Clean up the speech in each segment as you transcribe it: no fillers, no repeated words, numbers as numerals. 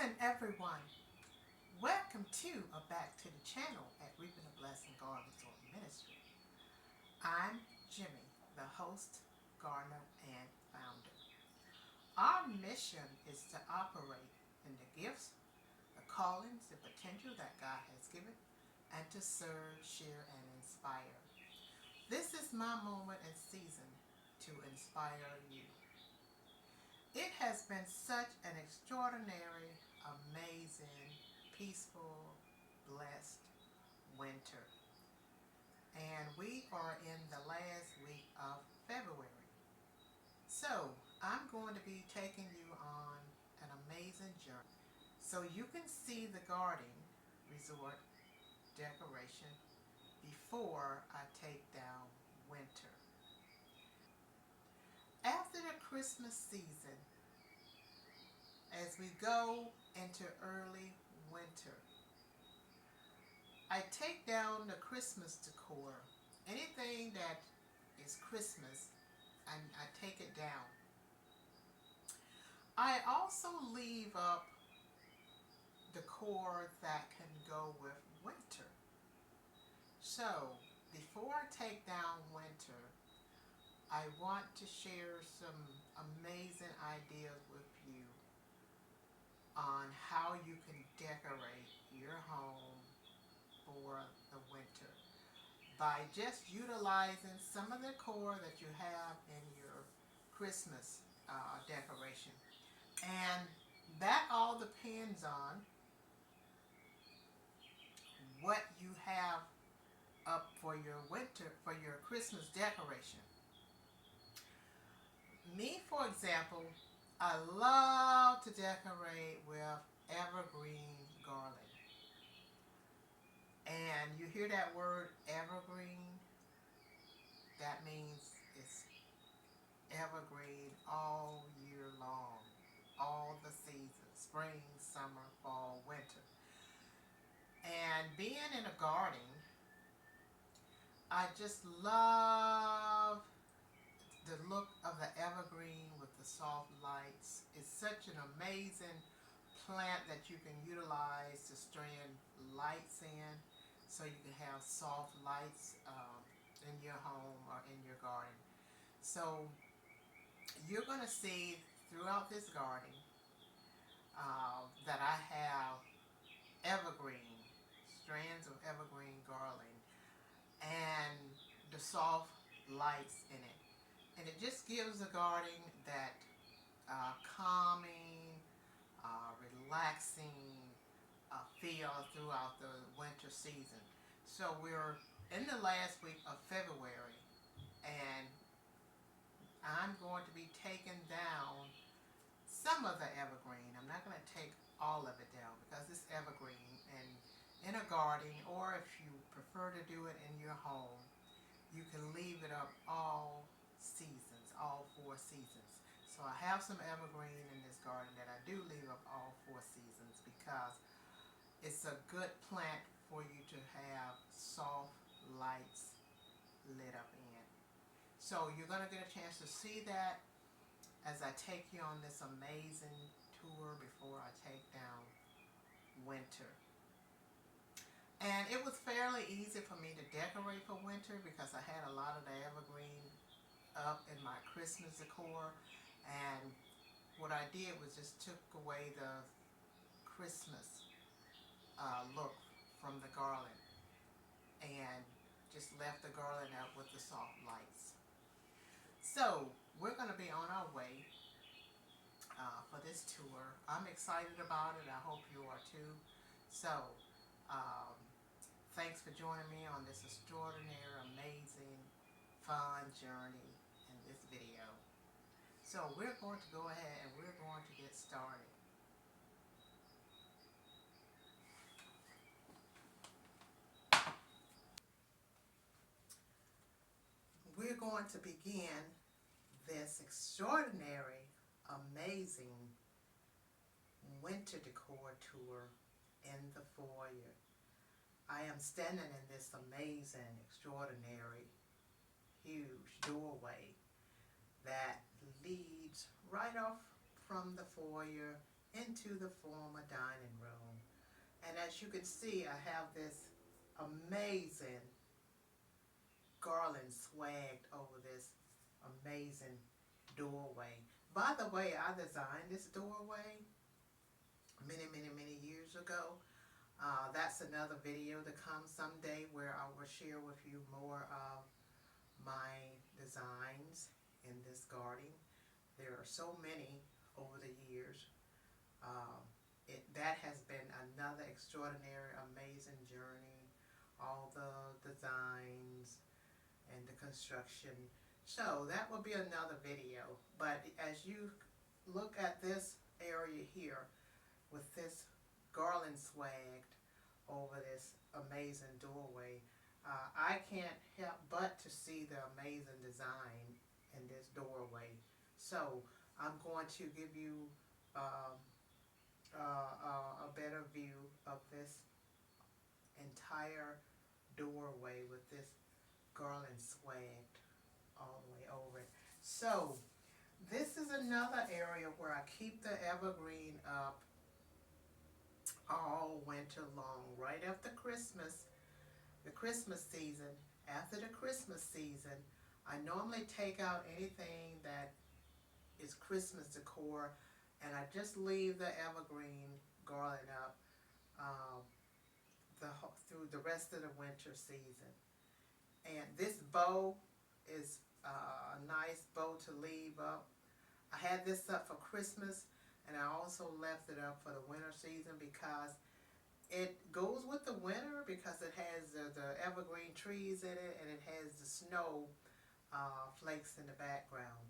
Listen, everyone. Welcome to or back to the channel at Reaping a Blessing Garden Resort Ministry. I'm Jimmy, the host, gardener, and founder. Our mission is to operate in the gifts, the callings, the potential that God has given, and to serve, share, and inspire. This is my moment and season to inspire you. It has been such an extraordinary, amazing, peaceful, blessed winter. And we are in the last week of February. So I'm going to be taking you on an amazing journey so you can see the garden resort decoration before I take down winter. After the Christmas season, as we go into early winter, I take down the Christmas decor. Anything that is Christmas, and I take it down. I also leave up decor that can go with winter. So, before I take down winter, I want to share some amazing ideas with you on how you can decorate your home for the winter by just utilizing some of the decor that you have in your Christmas decoration. And that all depends on what you have up for your winter, for your Christmas decoration. Me, for example, I love to decorate with evergreen garland. And you hear that word evergreen? That means it's evergreen all year long, all the seasons, spring, summer, fall, winter. And being in a garden, I just love the look of the evergreen with the soft lights. It's such an amazing plant that you can utilize to strand lights in, so you can have soft lights in your home or in your garden. So you're going to see throughout this garden that I have evergreen, strands of evergreen garland, and the soft lights in it. And it just gives the garden that calming, relaxing feel throughout the winter season. So we're in the last week of February, and I'm going to be taking down some of the evergreen. I'm not going to take all of it down because it's evergreen, and in a garden, or if you prefer to do it in your home, you can leave it up all seasons, all 4 seasons. So I have some evergreen in this garden that I do leave up all 4 seasons because it's a good plant for you to have soft lights lit up in. So you're going to get a chance to see that as I take you on this amazing tour before I take down winter. And it was fairly easy for me to decorate for winter because I had a lot of the evergreen up in my Christmas decor. And what I did was just took away the Christmas look from the garland and just left the garland out with the soft lights. So we're going to be on our way for this tour. I'm excited about it. I hope you are too. So thanks for joining me on this extraordinary, amazing, fun journey in this video. So we're going to go ahead and we're going to get started. We're going to begin this extraordinary, amazing winter decor tour in the foyer. I am standing in this amazing, extraordinary, huge doorway that leads right off from the foyer into the former dining room. And as you can see, I have this amazing garland swagged over this amazing doorway. By the way, I designed this doorway many years ago. That's another video to come someday where I will share with you more of my designs in this garden. There are so many over the years. That has been another extraordinary, amazing journey. All the designs and the construction. So that will be another video. But as you look at this area here with this garland swagged over this amazing doorway, I can't help but to see the amazing design in this doorway. So I'm going to give you a better view of this entire doorway with this garland swagged all the way over it. So this is another area where I keep the evergreen up all winter long. Right after Christmas, the Christmas season, after the Christmas season, I normally take out anything that is Christmas decor, and I just leave the evergreen garland up through the rest of the winter season. And this bow is a nice bow to leave up. I had this up for Christmas, and I also left it up for the winter season because it goes with the winter, because it has the evergreen trees in it, and it has the snow flakes in the background.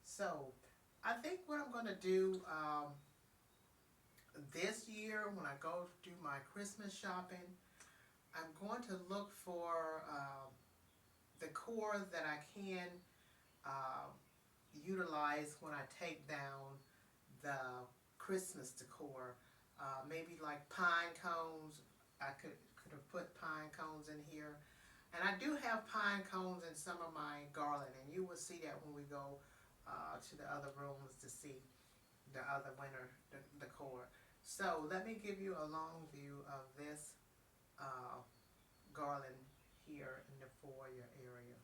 So I think what I'm going to do this year when I go do my Christmas shopping, I'm going to look for decor that I can utilize when I take down the Christmas decor. Maybe like pine cones. I could have put pine cones in here. And I do have pine cones in some of my garland, and you will see that when we go to the other rooms to see the other winter decor. So let me give you a long view of this garland here in the foyer area.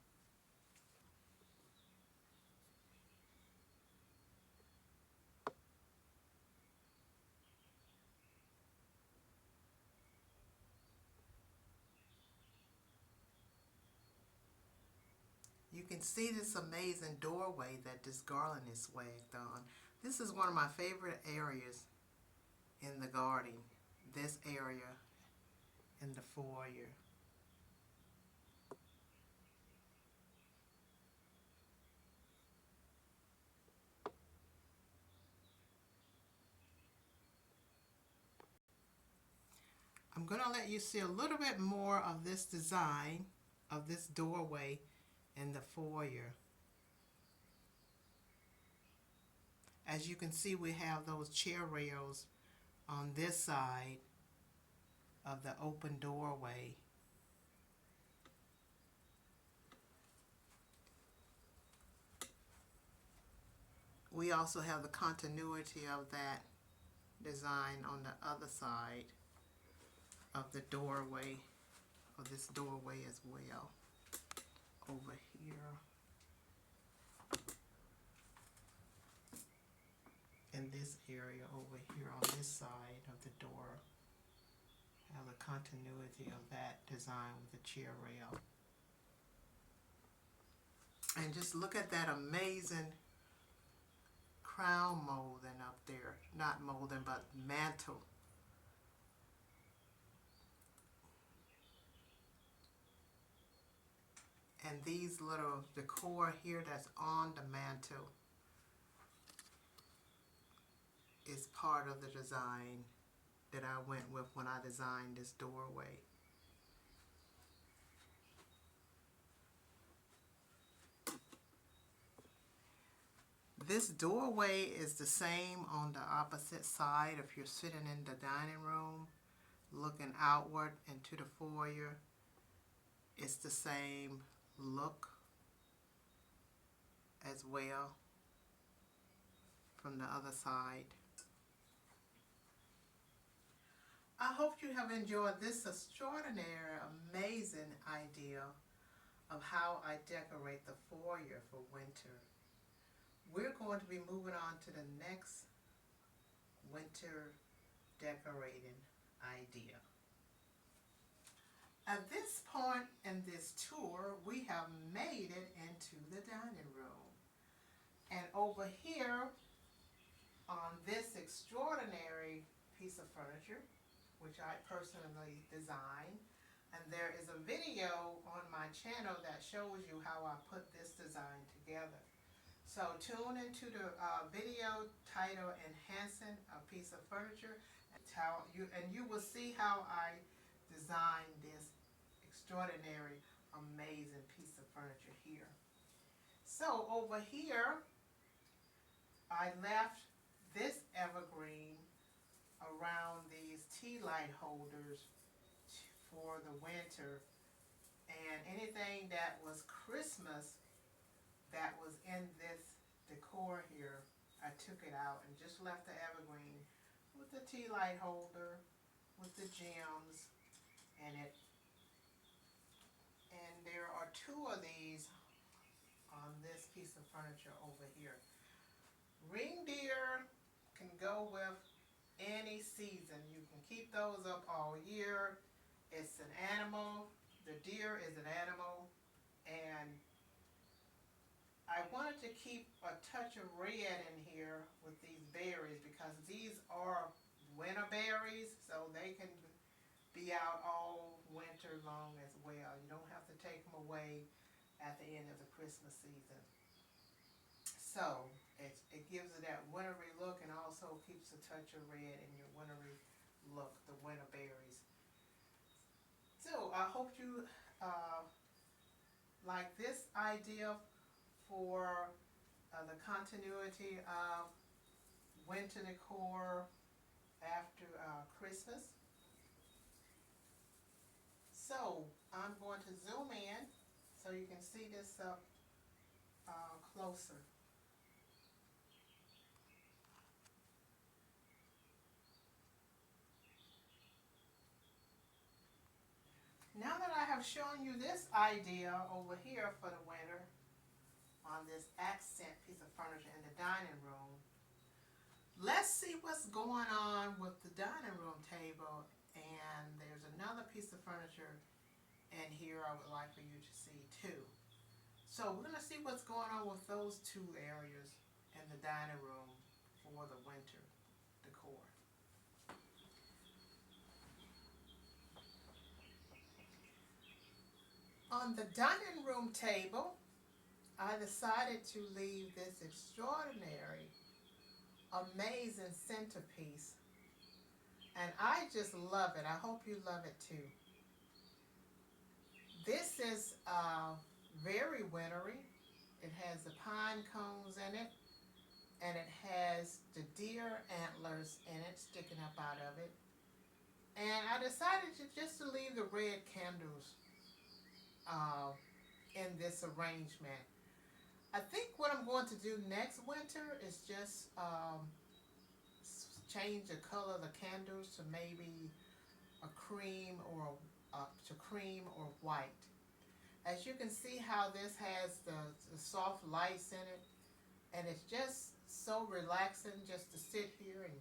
You can see this amazing doorway that this garland is swagged on. This is one of my favorite areas in the garden, this area in the foyer. I'm going to let you see a little bit more of this design of this doorway in the foyer. As you can see, we have those chair rails on this side of the open doorway. We also have the continuity of that design on the other side of the doorway, of this doorway as well, over here. In this area over here on this side of the door, have the continuity of that design with the chair rail. And just look at that amazing crown molding up there. Not molding, but mantle. And these little decor here that's on the mantle is part of the design that I went with when I designed this doorway. This doorway is the same on the opposite side. If you're sitting in the dining room looking outward into the foyer, it's the same look as well from the other side. I hope you have enjoyed this extraordinary, amazing idea of how I decorate the foyer for winter. We're going to be moving on to the next winter decorating idea. At this point in this tour, we have made it into the dining room. And over here on this extraordinary piece of furniture, which I personally designed, and there is a video on my channel that shows you how I put this design together. So tune into the video titled Enhancing a Piece of Furniture, and you will see how I designed this extraordinary, amazing piece of furniture here. So over here, I left this evergreen around these tea light holders for the winter, and anything that was Christmas that was in this decor here, I took it out and just left the evergreen with the tea light holder, with the gems in it. And there are two of these on this piece of furniture over here. Reindeer can go with any season. You can keep those up all year. It's an animal. The deer is an animal. And I wanted to keep a touch of red in here with these berries because these are winter berries, so they can be out all winter long as well. You don't have to take them away at the end of the Christmas season. So it gives it that wintry look and also keeps a touch of red in your wintry look, the winter berries. So I hope you like this idea for the continuity of winter decor after Christmas. So I'm going to zoom in so you can see this up closer. Now that I have shown you this idea over here for the winter on this accent piece of furniture in the dining room, let's see what's going on with the dining room table. And there's another piece of furniture in here I would like for you to see too. So we're going to see what's going on with those two areas in the dining room for the winter decor. On the dining room table, I decided to leave this extraordinary, amazing centerpiece, and I just love it. I hope you love it too. This is very wintry. It has the pine cones in it, and it has the deer antlers in it sticking up out of it. And I decided just to leave the red candles in this arrangement. I think what I'm going to do next winter is just change the color of the candles to maybe a cream or white. As you can see how this has the soft lights in it, and it's just so relaxing just to sit here and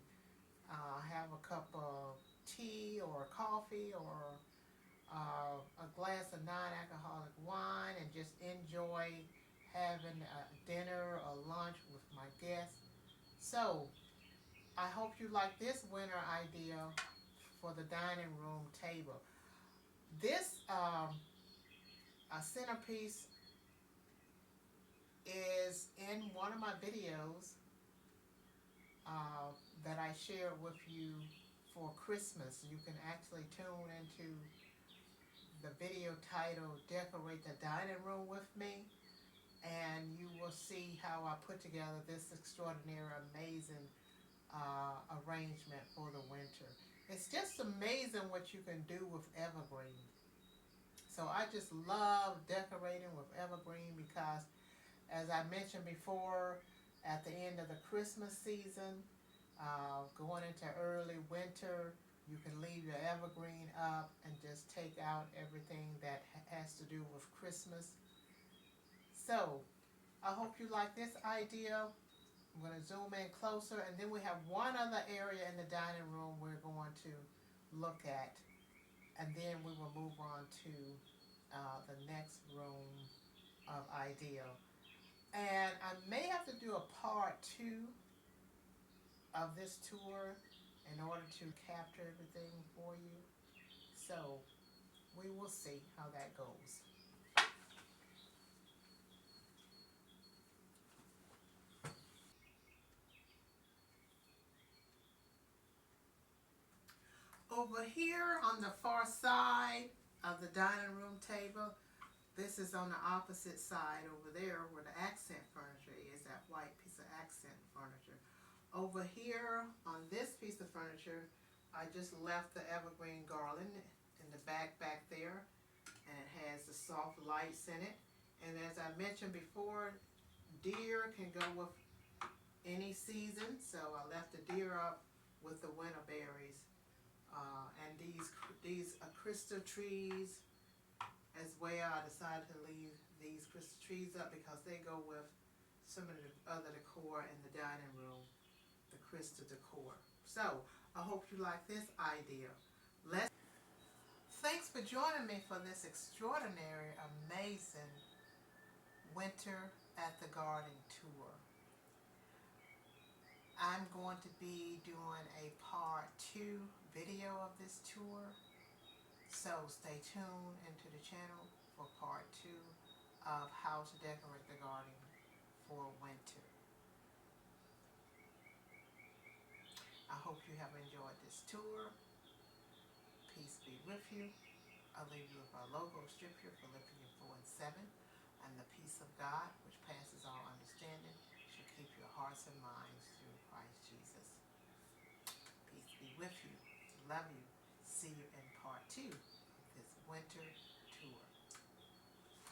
have a cup of tea or coffee or a glass of non-alcoholic wine and just enjoy having a dinner or lunch with my guests. So I hope you like this winter idea for the dining room table. This a centerpiece is in one of my videos that I shared with you for Christmas. You can actually tune into the video titled Decorate the Dining Room with Me, and you will see how I put together this extraordinary, amazing arrangement for the winter. It's just amazing what you can do with evergreen. So I just love decorating with evergreen because, as I mentioned before, at the end of the Christmas season, going into early winter, You can leave your evergreen up and just take out everything that has to do with Christmas. So, I hope you like this idea. I'm going to zoom in closer, and then we have one other area in the dining room we're going to look at, and then we will move on to the next room of idea. And I may have to do a part 2 of this tour in order to capture everything for you. So we will see how that goes. Over here on the far side of the dining room table, this is on the opposite side over there where the accent furniture is, that white piece of accent furniture. Over here on this piece of furniture, I just left the evergreen garland in the back there, and it has the soft lights in it. And as I mentioned before, deer can go with any season, so I left the deer up with the winter berries. And these crystal trees as well. I decided to leave these crystal trees up because they go with some of the other decor in the dining room, the crystal decor. So I hope you like this idea. Thanks for joining me for this extraordinary, amazing winter at the garden tour. I'm going to be doing a part 2 video of this tour, so stay tuned into the channel for part 2 of how to decorate the garden for winter. I hope you have enjoyed this tour. Peace be with you. I'll leave you with our logo scripture, Philippians 4 and 7. And the peace of God, which passes all understanding, shall keep your hearts and minds through Christ Jesus. Peace be with you. Love you. See you in part 2 of this winter tour.